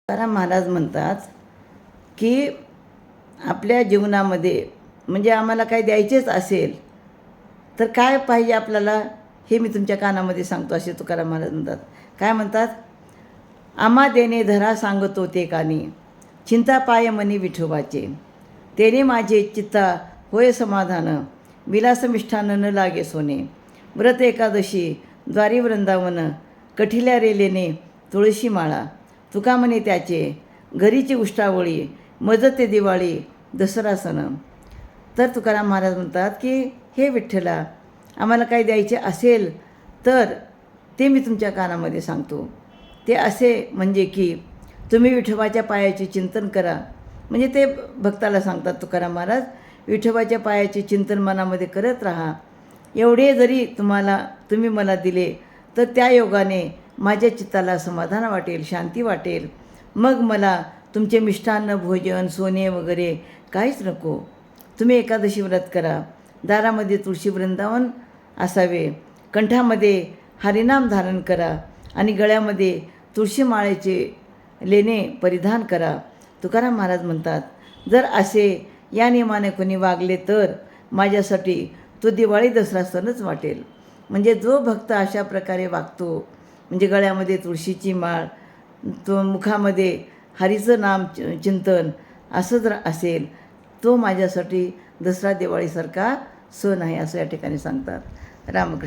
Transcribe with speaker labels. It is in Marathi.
Speaker 1: तुकाराम महाराज म्हणतात की आपल्या जीवनामध्ये म्हणजे आम्हाला काय द्यायचेच असेल तर काय पाहिजे आपल्याला हे मी तुमच्या कानामध्ये सांगतो असे तुकाराम महाराज म्हणतात. काय म्हणतात? आम्हा देणे धरा सांगतो ते कानी, चिंता पाय मनी विठोबाचे, तेने माझे चित्ता होय समाधान, विलास मिष्ठान न लागे सोने, व्रत एकादशी द्वारी वृंदावन, कठिल्या रेलेने तुळशी माळा, तुका म्हणे त्याचे घरीची उष्टावळी, मजते दिवाळी दसरा सण. तर तुकाराम महाराज म्हणतात की हे विठ्ठला, आम्हाला काही द्यायचे असेल तर ते मी तुमच्या कानामध्ये सांगतो. ते असे म्हणजे की तुम्ही विठोबाच्या पायाचे चिंतन करा. म्हणजे ते भक्ताला सांगतात तुकाराम महाराज, विठोबाच्या पायाचे चिंतन मनामध्ये करत राहा. एवढे जरी तुम्ही मला दिले तर त्या योगाने माझ्या चित्ताला समाधान वाटेल, शांती वाटेल. मग मला तुमचे मिष्टान्न भोजन सोने वगैरे काहीच नको. तुम्ही एकादशी व्रत करा, दारामध्ये तुळशी वृंदावन असावे, कंठामध्ये हरिनाम धारण करा आणि गळ्यामध्ये तुळशी माळेचे लेणे परिधान करा. तुकाराम महाराज म्हणतात, जर असे या नियमाने कोणी वागले तर माझ्यासाठी तो दिवाळी दसरा सणच वाटेल. म्हणजे जो भक्त अशा प्रकारे वागतो, म्हणजे गळ्यामध्ये तुळशीची माळ, तो मुखामध्ये हरीचं नाम चिंतन असं जर असेल, तो माझ्यासाठी दसरा दिवाळीसारखा सण आहे असं या ठिकाणी सांगतात. रामकृष्ण.